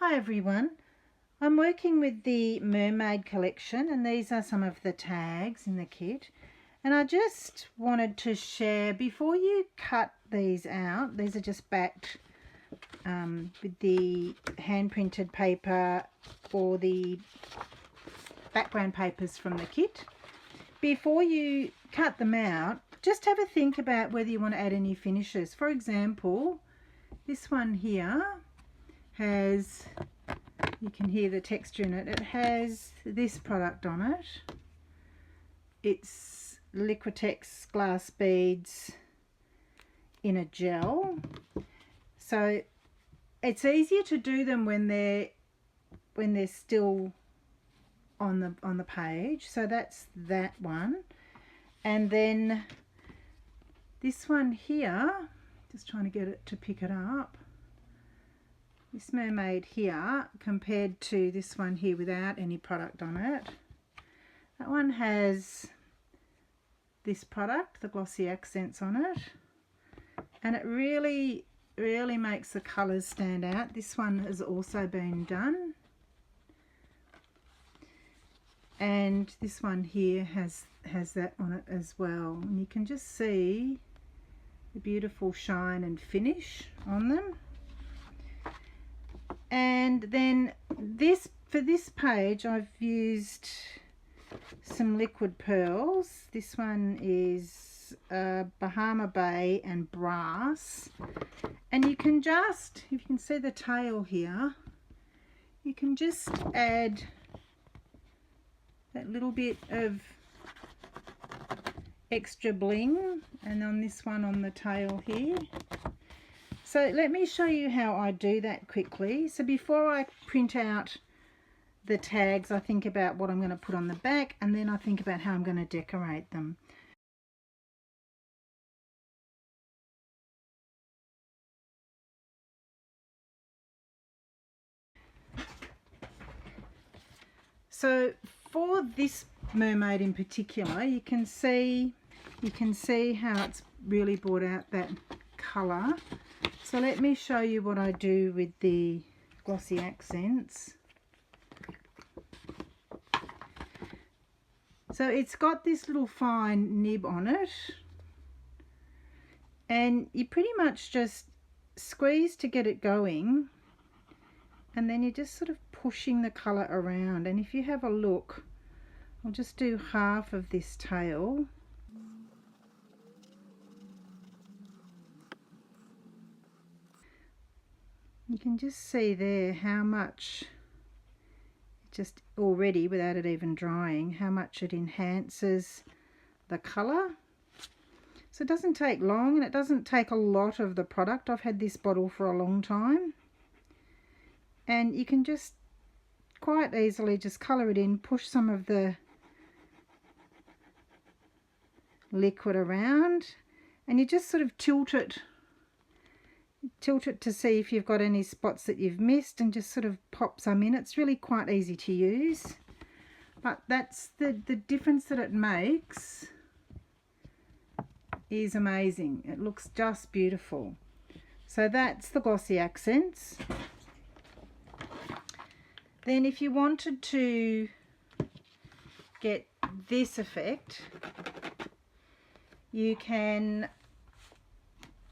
Hi everyone, I'm working with the Mermaid Collection and these are some of the tags in the kit, and I just wanted to share, before you cut these out, these are just backed with the hand printed paper or the background papers from the kit. Before you cut them out, just have a think about whether you want to add any finishes. For example, this one here has, you can hear the texture in it, it has this product on it. It's Liquitex glass beads in a gel. So it's easier to do them when they're still on the page. So that's that one. And then this one here, just trying to get it to pick it up. This mermaid here compared to this one here without any product on it. That one has this product, the glossy accents on it, and it really makes the colours stand out. This one has also been done, and this one here has that on it as well, and you can just see the beautiful shine and finish on them. And then this, for this page, I've used some liquid pearls. This one is Bahama Bay and Brass, and you can just, if you can see the tail here, you can just add that little bit of extra bling, and on this one on the tail here. So let me show you how I do that quickly. So before I print out the tags, I think about what I'm going to put on the back, and then I think about how I'm going to decorate them. So for this mermaid in particular, you can see how it's really brought out that colour. So let me show you what I do with the glossy accents. So it's got this little fine nib on it, and you pretty much just squeeze to get it going, and then you're just sort of pushing the colour around. And if you have a look, I'll just do half of this tail. You can just see there how much, just already without it even drying, how much it enhances the colour. So it doesn't take long, and it doesn't take a lot of the product. I've had this bottle for a long time, and you can just quite easily just colour it in, push some of the liquid around, and you just sort of tilt it to see if you've got any spots that you've missed, and just sort of pop some in. It's really quite easy to use, but that's the difference that it makes is amazing. It looks just beautiful. So that's the glossy accents. Then if you wanted to get this effect, you can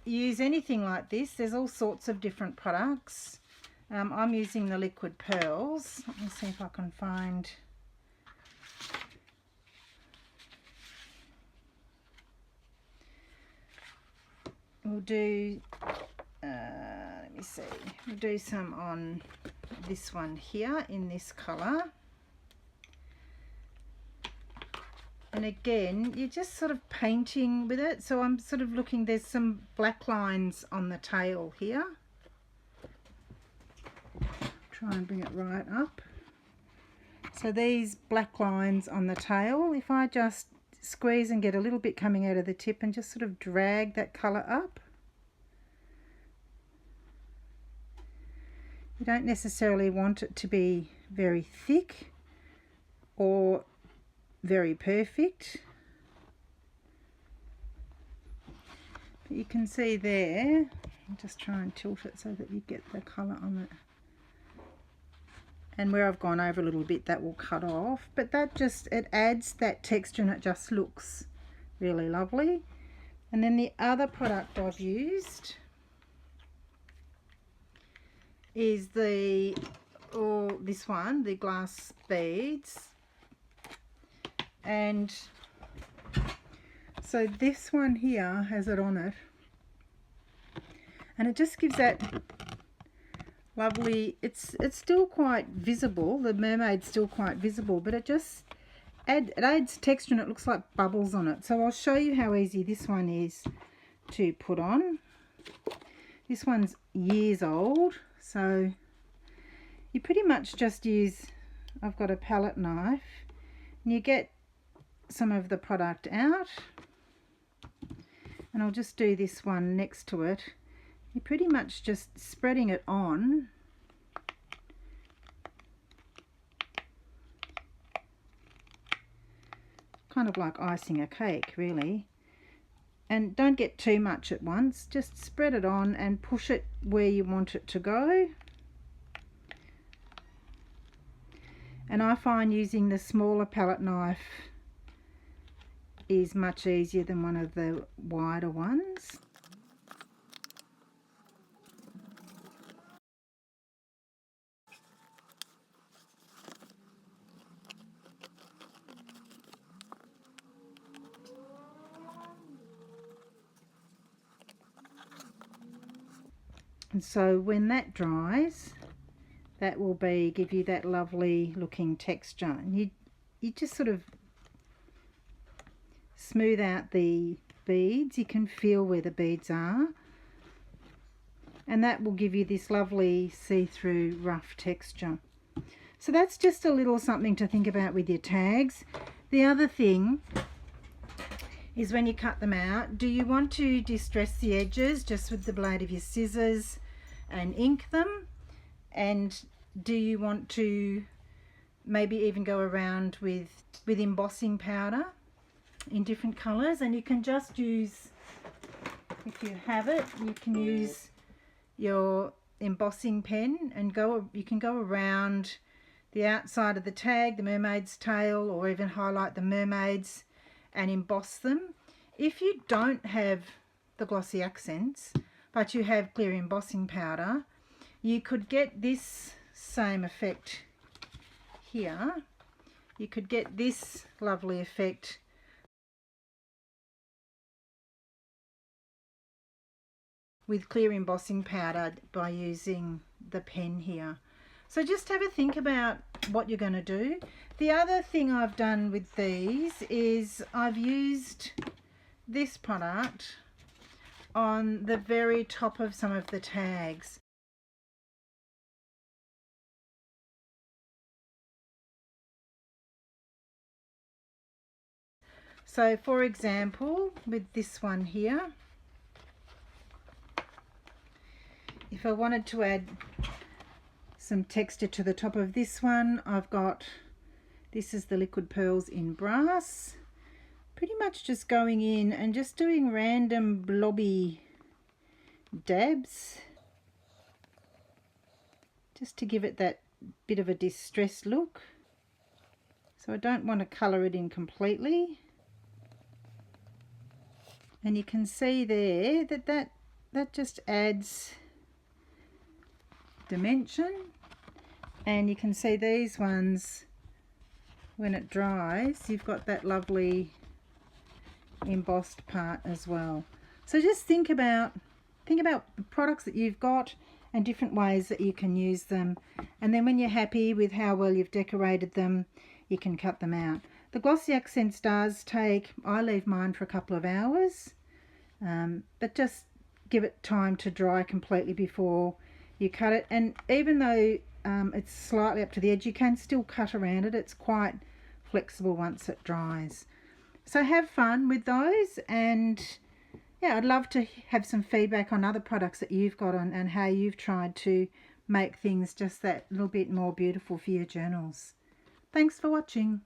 use anything like this. There's all sorts of different products. I'm using the liquid pearls. Let me see if I can find. We'll do, let me see, we'll do some on this one here in this colour. And again, you're just sort of painting with it. So I'm sort of looking, there's some black lines on the tail here. Try and bring it right up. So these black lines on the tail, if I just squeeze and get a little bit coming out of the tip and just sort of drag that colour up. You don't necessarily want it to be very thick or very perfect, but you can see there, I'll just try and tilt it so that you get the colour on it and where I've gone over a little bit that will cut off, but that just, it adds that texture and it just looks really lovely. And then the other product I've used is this one, the glass beads. And so this one here has it on it, and it just gives that lovely, it's still quite visible, the mermaid's still quite visible, but it just adds texture and it looks like bubbles on it. So I'll show you how easy this one is to put on. This one's years old, so you pretty much just use, I've got a palette knife, and you get some of the product out, and I'll just do this one next to it. You're pretty much just spreading it on, kind of like icing a cake really, and don't get too much at once, just spread it on and push it where you want it to go. And I find using the smaller palette knife is much easier than one of the wider ones. And so when that dries, that will give you that lovely looking texture. And you just sort of smooth out the beads. You can feel where the beads are, and that will give you this lovely see-through rough texture. So that's just a little something to think about with your tags. The other thing is when you cut them out, do you want to distress the edges just with the blade of your scissors and ink them? And do you want to maybe even go around with embossing powder in different colors? And you can just use, if you have it, you can use your embossing pen and you can go around the outside of the tag, the mermaid's tail, or even highlight the mermaids and emboss them. If you don't have the glossy accents but you have clear embossing powder, you could get this same effect here. You could get this lovely effect with clear embossing powder by using the pen here. So just have a think about what you're going to do. The other thing I've done with these is I've used this product on the very top of some of the tags. So for example, with this one here, if I wanted to add some texture to the top of this one, this is the liquid pearls in brass. Pretty much just going in and just doing random blobby dabs just to give it that bit of a distressed look. So I don't want to colour it in completely. And you can see there that just adds dimension. And you can see these ones, when it dries, you've got that lovely embossed part as well. So just think about the products that you've got and different ways that you can use them, and then when you're happy with how well you've decorated them, you can cut them out. The glossy accents does take, I leave mine for a couple of hours, but just give it time to dry completely before you cut it. And even though it's slightly up to the edge, you can still cut around it. It's quite flexible once it dries. So have fun with those, and yeah, I'd love to have some feedback on other products that you've got on and how you've tried to make things just that little bit more beautiful for your journals. Thanks for watching.